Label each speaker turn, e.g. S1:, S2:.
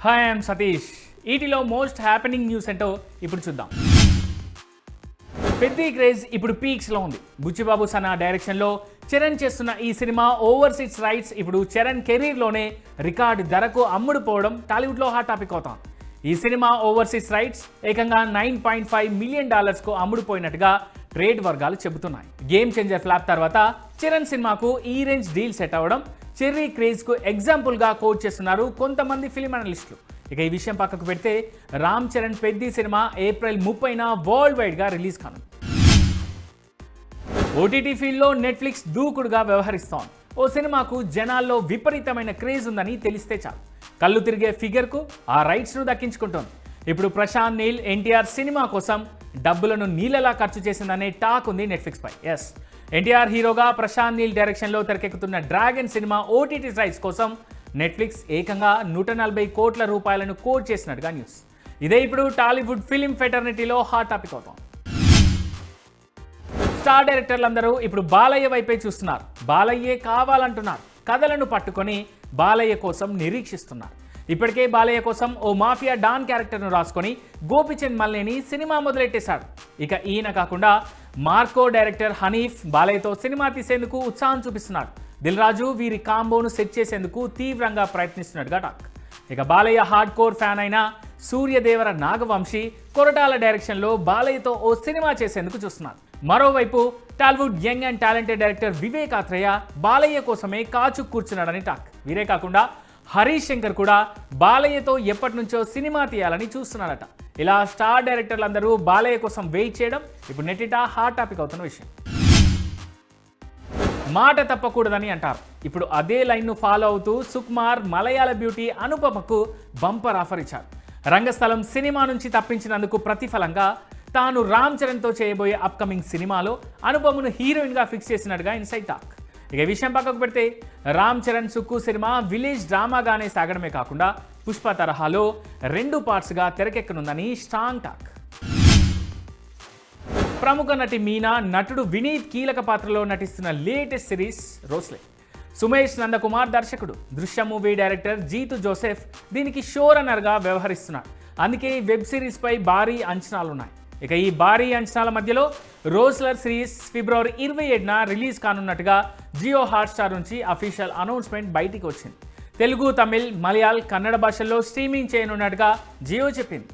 S1: Hi I'm Satish. ఈటీలో most happening news ఏంటో ఇప్పుడు చూద్దాం. పెద్ది క్రేజ్ ఇప్పుడు పీక్స్లో ఉంది. బుచ్చిబాబు సనా డైరెక్షన్లో చరణ్ చేస్తున్న ఈ సినిమా ఓవర్సీస్ రైట్స్ ఇప్పుడు చరణ్ కెరీర్లోనే రికార్డు ధరకు అమ్ముడుపోవడం టాలీవుడ్లో హాట్ టాపిక్ అవుతాం. ఈ సినిమా ఓవర్సీస్ రైట్స్ ఏకంగా $9.5 మిలియన్ అమ్ముడుపోయినట్టుగా ట్రేడ్ వర్గాలు చెబుతున్నాయి. గేమ్ చేంజర్ ఫ్లాప్ తర్వాత చరణ్ సినిమాకు ఈ రేంజ్ డీల్ సెట్ అవ్వడం చెర్రీ క్రేజ్కు ఎగ్జాంపుల్గా కోట్ చేస్తున్నారు కొంతమంది ఫిలిం అనలిస్టులు. ఇక ఈ విషయం పక్కకు పెడితే రామ్ చరణ్ పెద్ది సినిమా ఏప్రిల్ 30న వరల్డ్ వైడ్గా రిలీజ్ కానుంది. ఓటీటీ ఫీల్డ్లో నెట్ఫ్లిక్స్ దూకుడుగా వ్యవహరిస్తోంది. ఓ సినిమాకు జనాల్లో విపరీతమైన క్రేజ్ ఉందని తెలిస్తే చాలు కళ్ళు తిరిగే ఫిగర్కు ఆ రైట్స్ను దక్కించుకుంటోంది. ఇప్పుడు ప్రశాంత్ నీల్ ఎన్టీఆర్ సినిమా కోసం డబ్బులను నీళ్ళలా ఖర్చు చేసిందనే టాక్ ఉంది నెట్ఫ్లిక్స్ పై. ఎస్, ఎన్టీఆర్ హీరోగా ప్రశాంత్ నీల్ డైరెక్షన్లో తెరకెక్కుతున్న డ్రాగన్ సినిమా ఓటీటీ రైట్స్ కోసం నెట్ఫ్లిక్స్ ఏకంగా $140 కోట్ల కోట్ చేసినట్టుగా న్యూస్. ఇదే ఇప్పుడు టాలీవుడ్ ఫిలిం ఫెటర్నిటీలో హాట్ టాపిక్ అవుతాం. స్టార్ డైరెక్టర్లందరూ ఇప్పుడు బాలయ్య వైపే చూస్తున్నారు. బాలయ్యే కావాలంటున్నారు. కథలను పట్టుకొని బాలయ్య కోసం నిరీక్షిస్తున్నారు. ఇప్పటికే బాలయ్య కోసం ఓ మాఫియా డాన్ క్యారెక్టర్ను రాసుకొని గోపిచంద్ మల్లేని సినిమా మొదలెట్టేశాడు. ఇక ఈయన కాకుండా మార్కో డైరెక్టర్ హనీఫ్ బాలయ్యతో సినిమా తీసేందుకు ఉత్సాహం చూపిస్తున్నాడు. దిల్ రాజు వీరి కాంబోను సెట్ చేసేందుకు తీవ్రంగా ప్రయత్నిస్తున్నట్టుగా టాక్. ఇక బాలయ్య హార్డ్ కోర్ ఫ్యాన్ అయిన సూర్యదేవర నాగవంశీ కొరటాల డైరెక్షన్లో బాలయ్యతో ఓ సినిమా చేసేందుకు చూస్తున్నారు. మరోవైపు Tollywood young and talented director Vivek Athreya Balayya కోసమే కాచు కూర్చున్నాడని టాక్. వీరే కాకుండా హరీష్ శంకర్ కూడా బాలయ్యతో ఎప్పటి నుంచో సినిమా తీయాలని చూస్తున్నాడట. ఇలా స్టార్ డైరెక్టర్లందరూ బాలయ్య కోసం వెయిట్ చేయడం ఇప్పుడు నెట్టిట హాట్ టాపిక్ అవుతున్న విషయం. మాట తప్పకూడదని అంటారు. ఇప్పుడు అదే లైన్ను ఫాలో అవుతూ సుకుమార్ మలయాళ బ్యూటీ అనుపమకు బంపర్ ఆఫర్ ఇచ్చారు. రంగస్థలం సినిమా నుంచి తప్పించినందుకు ప్రతిఫలంగా తాను రామ్ చరణ్తో చేయబోయే అప్కమింగ్ సినిమాలో అనుపమను హీరోయిన్గా ఫిక్స్ చేసినట్టుగా ఇన్సైడ్ టాక్. ఇక విషయం పక్కకు పెడితే రామ్ చరణ్ సుక్కు సినిమా విలేజ్ డ్రామాగానే సాగడమే కాకుండా పుష్ప తరహాలో 2 పార్ట్స్గా తెరకెక్కనుందని స్ట్రాంగ్ టాక్. ప్రముఖ నటి మీనా, నటుడు వినీత్ కీలక పాత్రలో నటిస్తున్న లేటెస్ట్ సిరీస్ రోస్లే. సుమేష్ నందకుమార్ దర్శకుడు. దృశ్యం మూవీ డైరెక్టర్ జీతు జోసెఫ్ దీనికి షో రన్నర్గా వ్యవహరిస్తున్నాడు. అందుకే ఈ వెబ్ సిరీస్పై భారీ అంచనాలున్నాయి. ఇక ఈ భారీ అంచనాల మధ్యలో రోస్లర్ సిరీస్ ఫిబ్రవరి 27న రిలీజ్ కానున్నట్టుగా జియో హాట్స్టార్ నుంచి అఫీషియల్ అనౌన్స్మెంట్ బయటికి వచ్చింది. తెలుగు, తమిళ్, మలయాళం, కన్నడ భాషల్లో స్ట్రీమింగ్ చేయనున్నట్టుగా జియో చెప్పింది.